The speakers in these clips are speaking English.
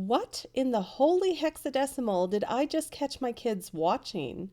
What in the holy hexadecimal did I just catch my kids watching?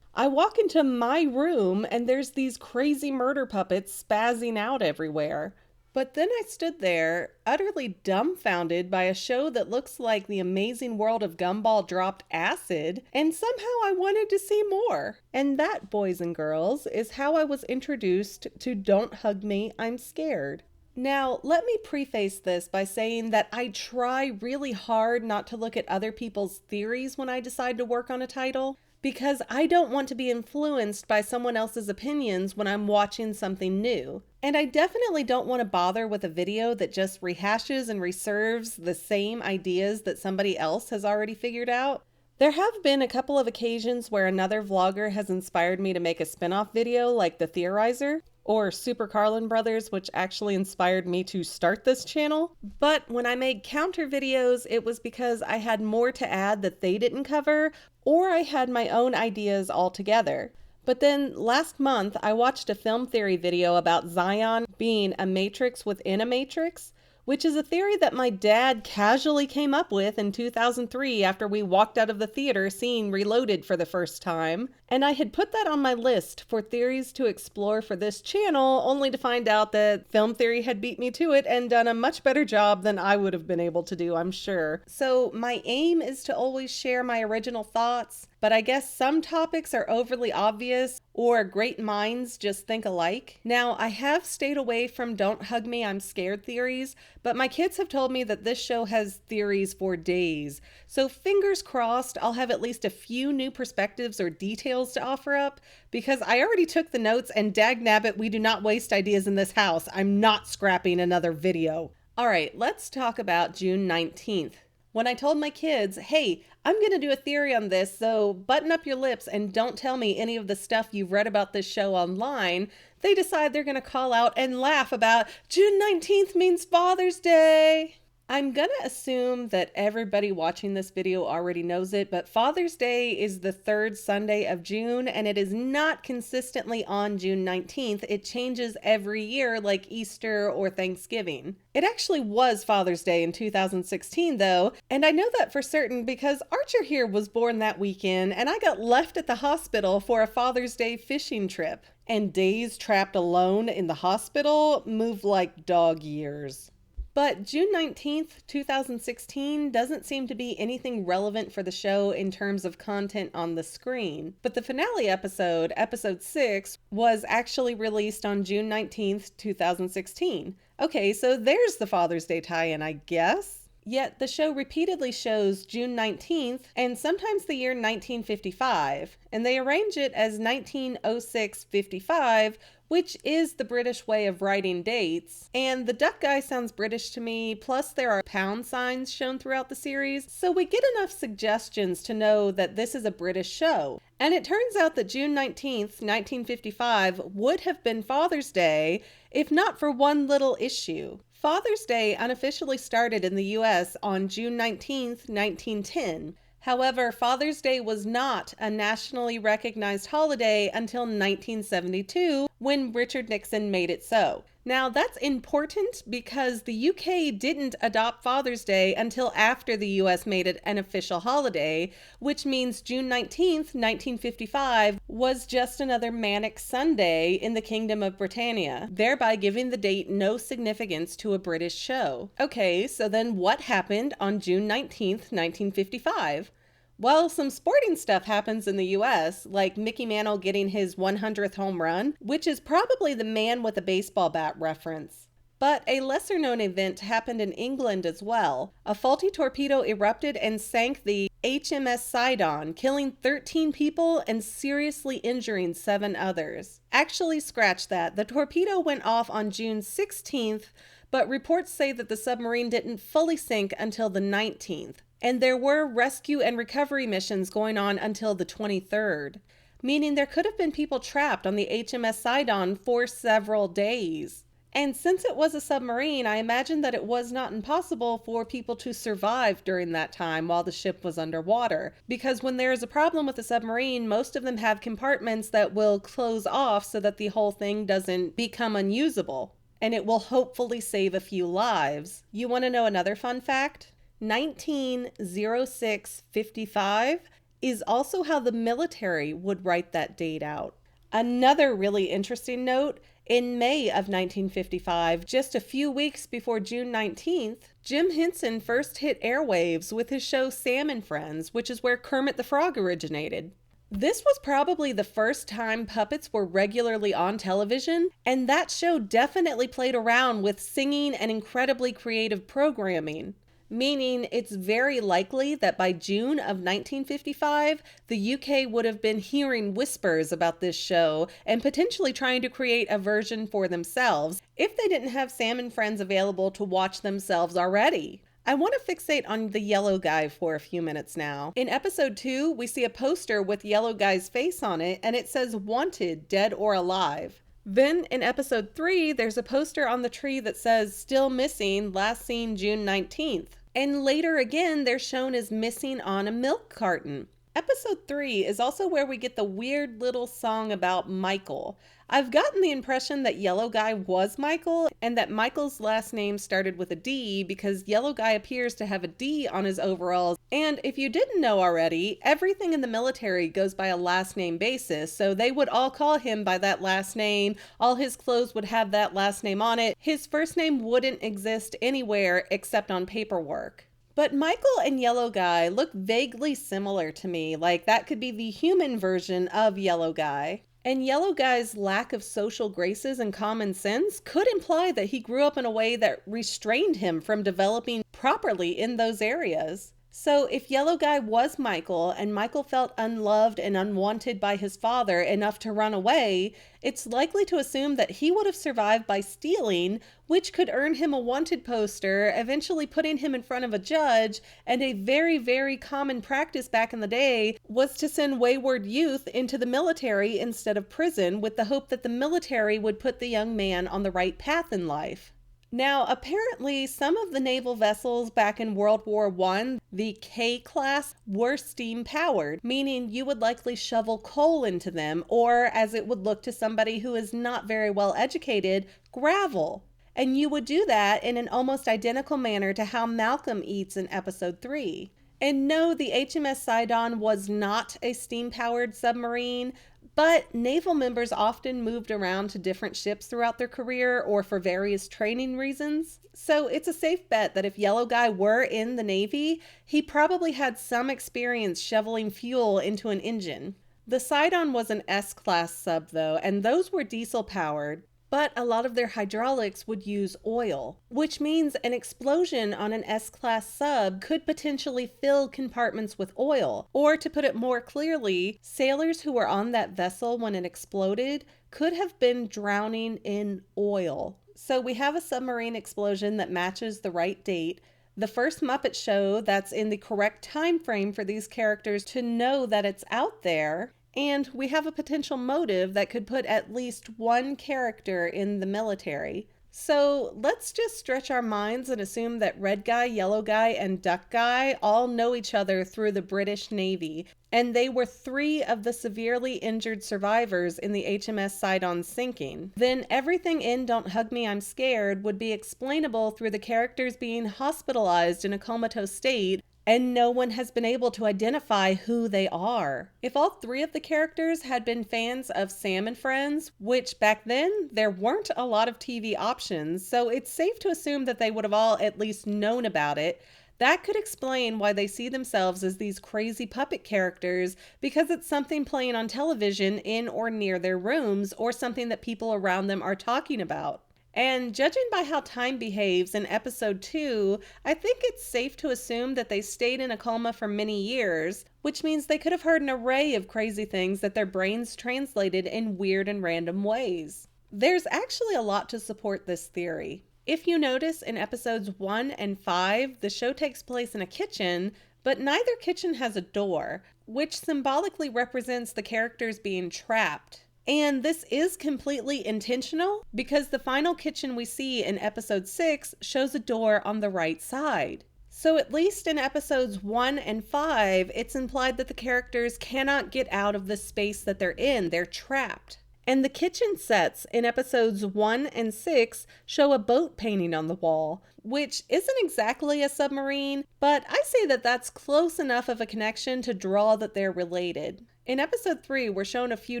I walk into my room and there's these crazy murder puppets spazzing out everywhere. But then I stood there, utterly dumbfounded by a show that looks like the amazing world of Gumball dropped acid, and somehow I wanted to see more. And that, boys and girls, is how I was introduced to Don't Hug Me, I'm Scared. Now, let me preface this by saying that I try really hard not to look at other people's theories when I decide to work on a title, because I don't want to be influenced by someone else's opinions when I'm watching something new. And I definitely don't want to bother with a video that just rehashes and reserves the same ideas that somebody else has already figured out. There have been a couple of occasions where another vlogger has inspired me to make a spin-off video like The Theorizer, or Super Carlin Brothers, which actually inspired me to start this channel. But when I made counter videos, it was because I had more to add that they didn't cover, or I had my own ideas altogether. But then last month, I watched a film theory video about Zion being a matrix within a matrix, which is a theory that my dad casually came up with in 2003 after we walked out of the theater seeing Reloaded for the first time. And I had put that on my list for theories to explore for this channel, only to find out that film theory had beat me to it and done a much better job than I would have been able to do, I'm sure. So my aim is to always share my original thoughts, but I guess some topics are overly obvious or great minds just think alike. Now, I have stayed away from Don't Hug Me, I'm Scared theories, but my kids have told me that this show has theories for days. So fingers crossed I'll have at least a few new perspectives or details to offer up, because I already took the notes and dagnabbit, we do not waste ideas in this house. I'm not scrapping another video. All right, let's talk about June 19th. When I told my kids, hey, I'm going to do a theory on this, so button up your lips and don't tell me any of the stuff you've read about this show online, they decide they're going to call out and laugh about June 19th means Father's Day. I'm going to assume that everybody watching this video already knows it, but Father's Day is the third Sunday of June, and it is not consistently on June 19th. It changes every year, like Easter or Thanksgiving. It actually was Father's Day in 2016, though, and I know that for certain because Archer here was born that weekend, and I got left at the hospital for a Father's Day fishing trip. And days trapped alone in the hospital move like dog years. But June 19th, 2016 doesn't seem to be anything relevant for the show in terms of content on the screen. But the finale episode, episode 6, was actually released on June 19th, 2016. Okay, so there's the Father's Day tie-in, I guess. Yet the show repeatedly shows June 19th and sometimes the year 1955, and they arrange it as 1906-55, which is the British way of writing dates. And the duck guy sounds British to me, plus there are pound signs shown throughout the series, so we get enough suggestions to know that this is a British show. And it turns out that June 19th, 1955 would have been Father's Day if not for one little issue. Father's Day unofficially started in the US on June 19th, 1910. However, Father's Day was not a nationally recognized holiday until 1972 when Richard Nixon made it so. Now that's important because the UK didn't adopt Father's Day until after the US made it an official holiday, which means June 19th, 1955 was just another manic Sunday in the Kingdom of Britannia, thereby giving the date no significance to a British show. Okay, so then what happened on June 19th, 1955? Well, some sporting stuff happens in the US, like Mickey Mantle getting his 100th home run, which is probably the man with a baseball bat reference. But a lesser-known event happened in England as well. A faulty torpedo erupted and sank the HMS Sidon, killing 13 people and seriously injuring 7 others. Actually, scratch that. The torpedo went off on June 16th, but reports say that the submarine didn't fully sink until the 19th. And there were rescue and recovery missions going on until the 23rd, meaning there could have been people trapped on the HMS Sidon for several days. And since it was a submarine, I imagine that it was not impossible for people to survive during that time while the ship was underwater. Because when there is a problem with a submarine, most of them have compartments that will close off so that the whole thing doesn't become unusable. And it will hopefully save a few lives. You want to know another fun fact? 190655 is also how the military would write that date out. Another really interesting note, in May of 1955, just a few weeks before June 19th, Jim Henson first hit airwaves with his show Sam and Friends, which is where Kermit the Frog originated. This was probably the first time puppets were regularly on television, and that show definitely played around with singing and incredibly creative programming. Meaning it's very likely that by June of 1955, the UK would have been hearing whispers about this show and potentially trying to create a version for themselves if they didn't have Sam and Friends available to watch themselves already. I want to fixate on the yellow guy for a few minutes now. In episode 2, we see a poster with yellow guy's face on it, and it says wanted, dead or alive. Then in episode 3, there's a poster on the tree that says still missing, last seen June 19th. And later again, they're shown as missing on a milk carton. Episode 3 is also where we get the weird little song about Michael. I've gotten the impression that Yellow Guy was Michael and that Michael's last name started with a D because Yellow Guy appears to have a D on his overalls. And if you didn't know already, everything in the military goes by a last name basis, so they would all call him by that last name. All his clothes would have that last name on it. His first name wouldn't exist anywhere except on paperwork. But Michael and Yellow Guy look vaguely similar to me, like that could be the human version of Yellow Guy. And Yellow Guy's lack of social graces and common sense could imply that he grew up in a way that restrained him from developing properly in those areas. So if Yellow Guy was Michael and Michael felt unloved and unwanted by his father enough to run away, it's likely to assume that he would have survived by stealing, which could earn him a wanted poster, eventually putting him in front of a judge. And a very, very common practice back in the day was to send wayward youth into the military instead of prison, with the hope that the military would put the young man on the right path in life. Now, apparently, some of the naval vessels back in World War I, the K-class, were steam-powered, meaning you would likely shovel coal into them, or, as it would look to somebody who is not very well educated, gravel. And you would do that in an almost identical manner to how Malcolm eats in episode 3. And no, the HMS Sidon was not a steam-powered submarine, but naval members often moved around to different ships throughout their career or for various training reasons. So it's a safe bet that if Yellow Guy were in the Navy, he probably had some experience shoveling fuel into an engine. The Sidon was an S-class sub though, and those were diesel-powered. But a lot of their hydraulics would use oil, which means an explosion on an S-class sub could potentially fill compartments with oil. Or to put it more clearly, sailors who were on that vessel when it exploded could have been drowning in oil. So we have a submarine explosion that matches the right date, the first Muppet show that's in the correct time frame for these characters to know that it's out there, and we have a potential motive that could put at least one character in the military. So let's just stretch our minds and assume that Red Guy, Yellow Guy, and Duck Guy all know each other through the British Navy, and they were 3 of the severely injured survivors in the HMS Sidon's sinking. Then everything in Don't Hug Me, I'm Scared would be explainable through the characters being hospitalized in a comatose state, and no one has been able to identify who they are. If all 3 of the characters had been fans of Sam and Friends, which back then there weren't a lot of TV options, so it's safe to assume that they would have all at least known about it, that could explain why they see themselves as these crazy puppet characters, because it's something playing on television in or near their rooms, or something that people around them are talking about. And judging by how time behaves in episode 2, I think it's safe to assume that they stayed in a coma for many years, which means they could have heard an array of crazy things that their brains translated in weird and random ways. There's actually a lot to support this theory. If you notice in episodes 1 and 5, the show takes place in a kitchen, but neither kitchen has a door, which symbolically represents the characters being trapped. And this is completely intentional because the final kitchen we see in episode 6 shows a door on the right side. So at least in episodes 1 and 5, it's implied that the characters cannot get out of the space that they're in. They're trapped. And the kitchen sets in episodes 1 and 6 show a boat painting on the wall, which isn't exactly a submarine, but I say that that's close enough of a connection to draw that they're related. In episode 3, we're shown a few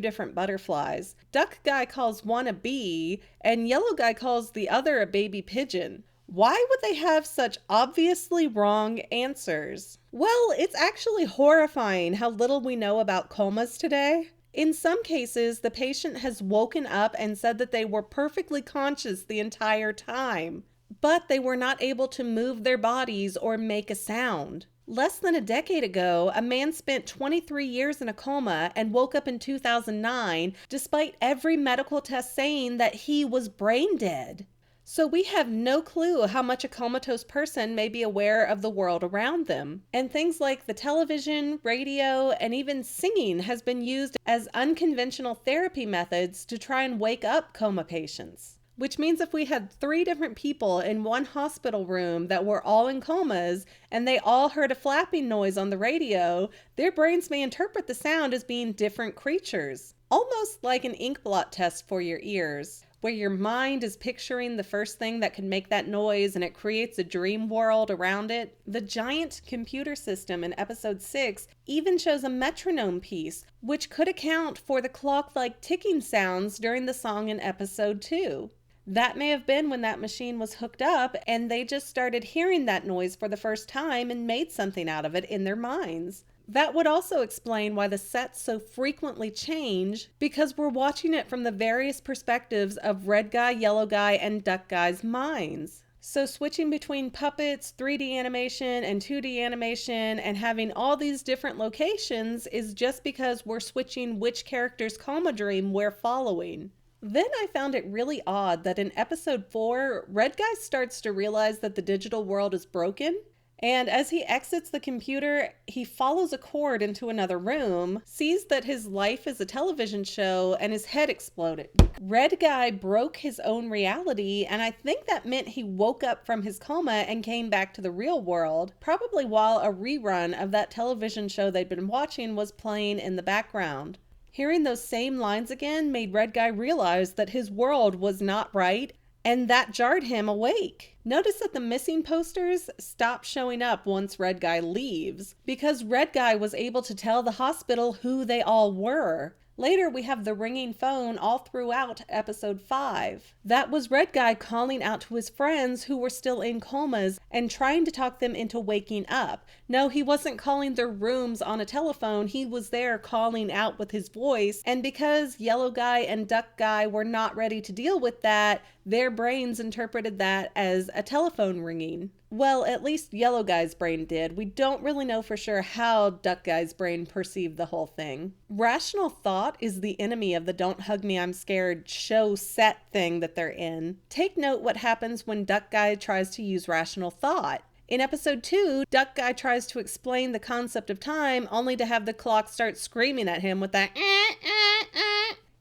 different butterflies. Duck Guy calls one a bee, and Yellow Guy calls the other a baby pigeon. Why would they have such obviously wrong answers? Well, it's actually horrifying how little we know about comas today. In some cases, the patient has woken up and said that they were perfectly conscious the entire time, but they were not able to move their bodies or make a sound. Less than a decade ago, a man spent 23 years in a coma and woke up in 2009, despite every medical test saying that he was brain dead. So we have no clue how much a comatose person may be aware of the world around them. And things like the television, radio, and even singing has been used as unconventional therapy methods to try and wake up coma patients. Which means if we had 3 different people in one hospital room that were all in comas and they all heard a flapping noise on the radio, their brains may interpret the sound as being different creatures. Almost like an ink blot test for your ears, where your mind is picturing the first thing that could make that noise and it creates a dream world around it. The giant computer system in episode 6 even shows a metronome piece, which could account for the clock-like ticking sounds during the song in episode 2. That may have been when that machine was hooked up and they just started hearing that noise for the first time and made something out of it in their minds. That would also explain why the sets so frequently change, because we're watching it from the various perspectives of Red Guy, Yellow Guy, and Duck Guy's minds. So switching between puppets, 3D animation, and 2D animation, and having all these different locations is just because we're switching which character's coma dream we're following. Then I found it really odd that in episode 4, Red Guy starts to realize that the digital world is broken. And as he exits the computer, he follows a cord into another room, sees that his life is a television show, and his head exploded. Red Guy broke his own reality, and I think that meant he woke up from his coma and came back to the real world, probably while a rerun of that television show they'd been watching was playing in the background. Hearing those same lines again made Red Guy realize that his world was not right, and that jarred him awake. Notice that the missing posters stop showing up once Red Guy leaves, because Red Guy was able to tell the hospital who they all were. Later, we have the ringing phone all throughout episode 5. That was Red Guy calling out to his friends who were still in comas and trying to talk them into waking up. No, he wasn't calling their rooms on a telephone. He was there calling out with his voice. And because Yellow Guy and Duck Guy were not ready to deal with that, their brains interpreted that as a telephone ringing. Well, at least Yellow Guy's brain did. We don't really know for sure how Duck Guy's brain perceived the whole thing. Rational thought is the enemy of the Don't Hug Me, I'm Scared show set thing that they're in. Take note what happens when Duck Guy tries to use rational thought. In episode 2, Duck Guy tries to explain the concept of time only to have the clock start screaming at him with that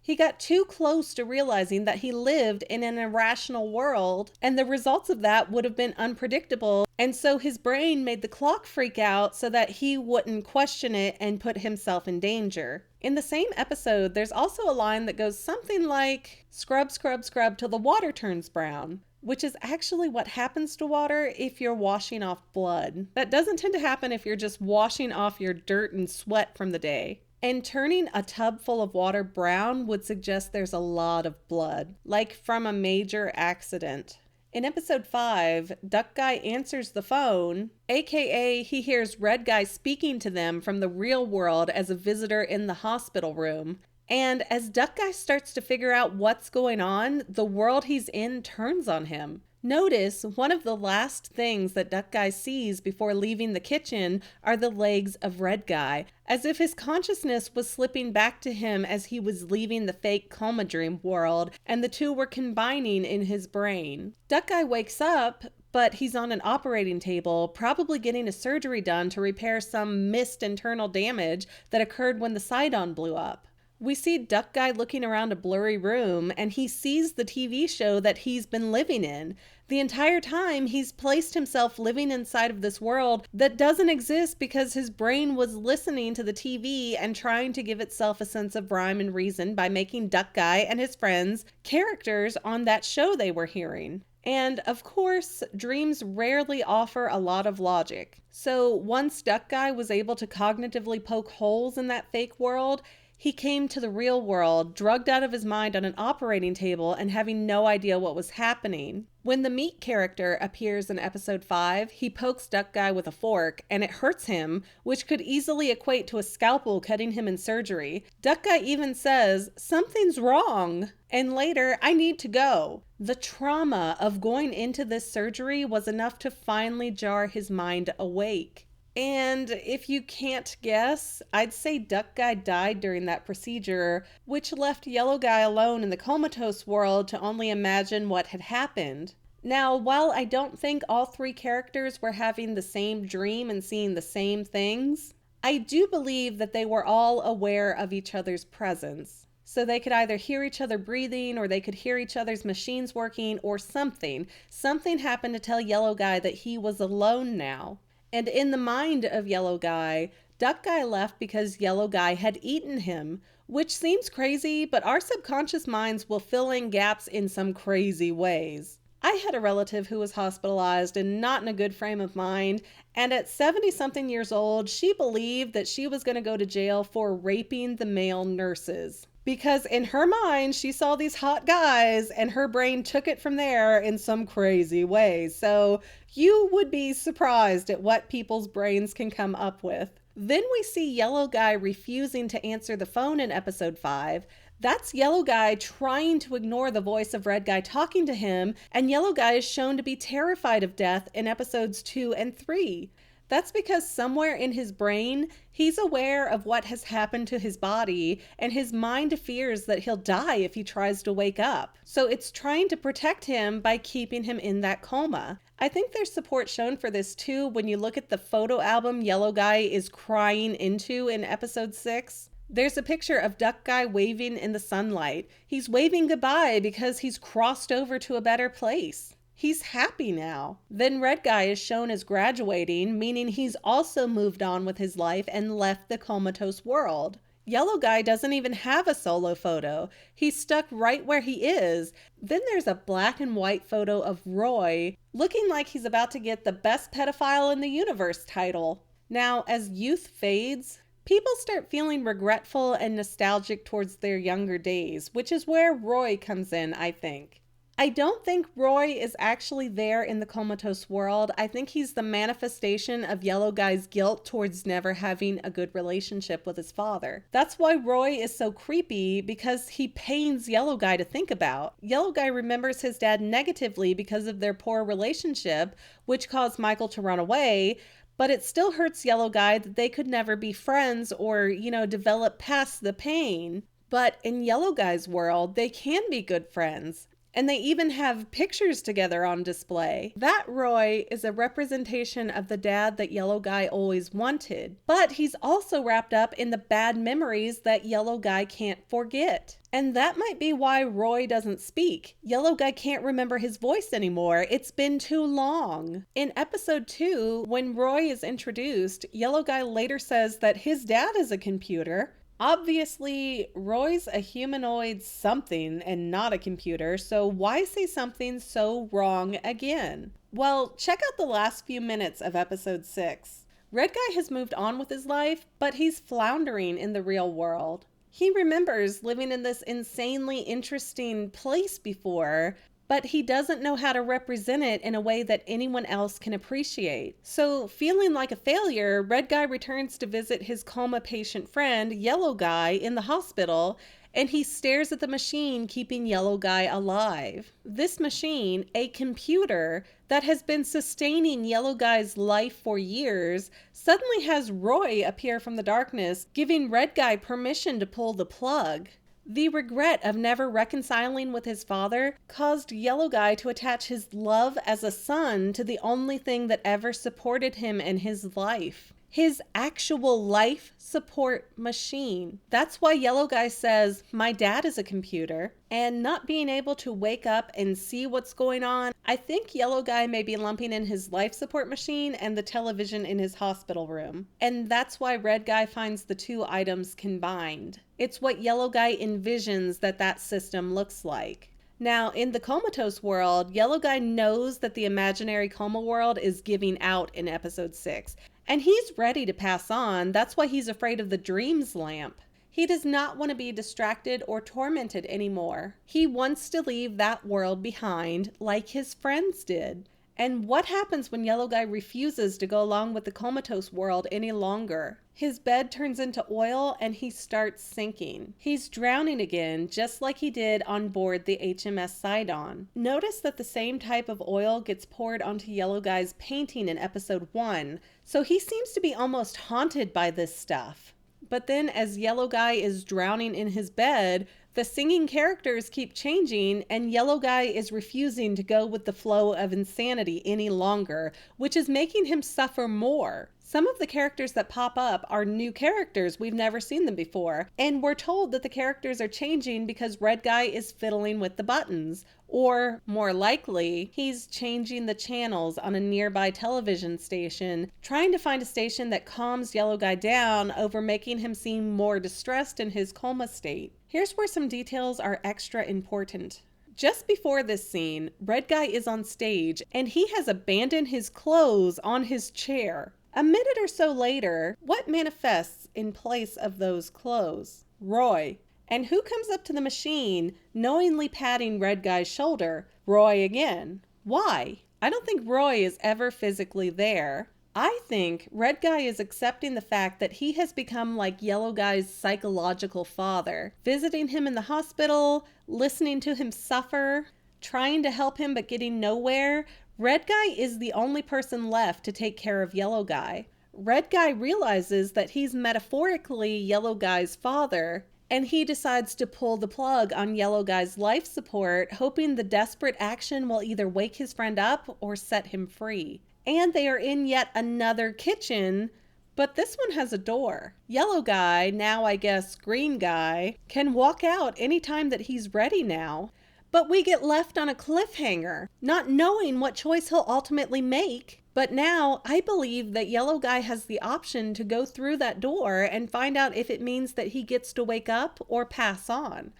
He got too close to realizing that he lived in an irrational world, and the results of that would have been unpredictable, and so his brain made the clock freak out so that he wouldn't question it and put himself in danger. In the same episode, there's also a line that goes something like, "Scrub, scrub, scrub till the water turns brown," which is actually what happens to water if you're washing off blood. That doesn't tend to happen if you're just washing off your dirt and sweat from the day. And turning a tub full of water brown would suggest there's a lot of blood, like from a major accident. In episode 5, Duck Guy answers the phone, aka he hears Red Guy speaking to them from the real world as a visitor in the hospital room. And as Duck Guy starts to figure out what's going on, the world he's in turns on him. Notice one of the last things that Duck Guy sees before leaving the kitchen are the legs of Red Guy, as if his consciousness was slipping back to him as he was leaving the fake coma dream world, and the two were combining in his brain. Duck Guy wakes up, but he's on an operating table, probably getting a surgery done to repair some missed internal damage that occurred when the Sidon blew up. We see Duck Guy looking around a blurry room, and he sees the TV show that he's been living in. The entire time, he's placed himself living inside of this world that doesn't exist because his brain was listening to the TV and trying to give itself a sense of rhyme and reason by making Duck Guy and his friends characters on that show they were hearing. And of course, dreams rarely offer a lot of logic. So once Duck Guy was able to cognitively poke holes in that fake world, he came to the real world, drugged out of his mind on an operating table and having no idea what was happening. When the meat character appears in episode 5, he pokes Duck Guy with a fork and it hurts him, which could easily equate to a scalpel cutting him in surgery. Duck Guy even says, "Something's wrong," and later, "I need to go." The trauma of going into this surgery was enough to finally jar his mind awake. And if you can't guess, I'd say Duck Guy died during that procedure, which left Yellow Guy alone in the comatose world to only imagine what had happened. Now, while I don't think all three characters were having the same dream and seeing the same things, I do believe that they were all aware of each other's presence. So they could either hear each other breathing, or they could hear each other's machines working, or something. Something happened to tell Yellow Guy that he was alone now. And in the mind of Yellow Guy, Duck Guy left because Yellow Guy had eaten him, which seems crazy, but our subconscious minds will fill in gaps in some crazy ways. I had a relative who was hospitalized and not in a good frame of mind, and at 70-something years old, she believed that she was going to go to jail for raping the male nurses. Because in her mind, she saw these hot guys and her brain took it from there in some crazy way. So you would be surprised at what people's brains can come up with. Then we see Yellow Guy refusing to answer the phone in episode 5. That's Yellow Guy trying to ignore the voice of Red Guy talking to him, and Yellow Guy is shown to be terrified of death in episodes 2 and 3. That's because somewhere in his brain, he's aware of what has happened to his body, and his mind fears that he'll die if he tries to wake up. So it's trying to protect him by keeping him in that coma. I think there's support shown for this too when you look at the photo album Yellow Guy is crying into in episode 6. There's a picture of Duck Guy waving in the sunlight. He's waving goodbye because he's crossed over to a better place. He's happy now. Then Red Guy is shown as graduating, meaning he's also moved on with his life and left the comatose world. Yellow Guy doesn't even have a solo photo. He's stuck right where he is. Then there's a black and white photo of Roy, looking like he's about to get the Best Pedophile in the Universe title. Now, as youth fades, people start feeling regretful and nostalgic towards their younger days, which is where Roy comes in, I think. I don't think Roy is actually there in the comatose world. I think he's the manifestation of Yellow Guy's guilt towards never having a good relationship with his father. That's why Roy is so creepy, because he pains Yellow Guy to think about. Yellow Guy remembers his dad negatively because of their poor relationship, which caused Michael to run away, but it still hurts Yellow Guy that they could never be friends or, develop past the pain. But in Yellow Guy's world, they can be good friends. And they even have pictures together on display. That Roy is a representation of the dad that Yellow Guy always wanted. But he's also wrapped up in the bad memories that Yellow Guy can't forget. And that might be why Roy doesn't speak. Yellow Guy can't remember his voice anymore. It's been too long. In episode 2, when Roy is introduced, Yellow Guy later says that his dad is a computer. Obviously, Roy's a humanoid something and not a computer, so why say something so wrong again? Well, check out the last few minutes of episode 6. Red Guy has moved on with his life, but he's floundering in the real world. He remembers living in this insanely interesting place before, but he doesn't know how to represent it in a way that anyone else can appreciate. So, feeling like a failure, Red Guy returns to visit his coma patient friend, Yellow Guy, in the hospital, and he stares at the machine keeping Yellow Guy alive. This machine, a computer that has been sustaining Yellow Guy's life for years, suddenly has Roy appear from the darkness, giving Red Guy permission to pull the plug. The regret of never reconciling with his father caused Yellow Guy to attach his love as a son to the only thing that ever supported him in his life. his actual life support machine. That's why Yellow Guy says, my dad is a computer. And not being able to wake up and see what's going on, I think Yellow Guy may be lumping in his life support machine and the television in his hospital room. And that's why Red Guy finds the two items combined. It's what Yellow Guy envisions that system looks like. Now, in the comatose world, Yellow Guy knows that the imaginary coma world is giving out in episode 6. And he's ready to pass on. That's why he's afraid of the dreams lamp. He does not want to be distracted or tormented anymore. He wants to leave that world behind like his friends did. And what happens when Yellow Guy refuses to go along with the comatose world any longer? His bed turns into oil and he starts sinking. He's drowning again, just like he did on board the HMS Sidon. Notice that the same type of oil gets poured onto Yellow Guy's painting in episode 1, so he seems to be almost haunted by this stuff. But then as Yellow Guy is drowning in his bed, the singing characters keep changing and Yellow Guy is refusing to go with the flow of insanity any longer, which is making him suffer more. Some of the characters that pop up are new characters. We've never seen them before. And we're told that the characters are changing because Red Guy is fiddling with the buttons. Or, more likely, he's changing the channels on a nearby television station, trying to find a station that calms Yellow Guy down over making him seem more distressed in his coma state. Here's where some details are extra important. Just before this scene, Red Guy is on stage and he has abandoned his clothes on his chair. A minute or so later, what manifests in place of those clothes? Roy. And who comes up to the machine, knowingly patting Red Guy's shoulder? Roy again. Why? I don't think Roy is ever physically there. I think Red Guy is accepting the fact that he has become like Yellow Guy's psychological father, visiting him in the hospital, listening to him suffer, trying to help him but getting nowhere. Red Guy is the only person left to take care of Yellow Guy. Red Guy realizes that he's metaphorically Yellow Guy's father, and he decides to pull the plug on Yellow Guy's life support, hoping the desperate action will either wake his friend up or set him free. And they are in yet another kitchen, but this one has a door. Yellow Guy, now I guess Green Guy, can walk out anytime that he's ready now. But we get left on a cliffhanger, not knowing what choice he'll ultimately make. But now I believe that Yellow Guy has the option to go through that door and find out if it means that he gets to wake up or pass on.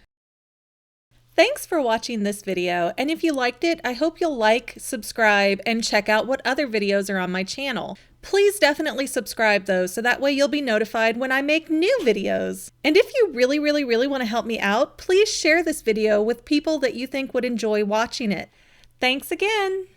Thanks for watching this video, and if you liked it, I hope you'll like, subscribe, and check out what other videos are on my channel. Please definitely subscribe though, so that way you'll be notified when I make new videos. And if you really want to help me out, please share this video with people that you think would enjoy watching it. Thanks again!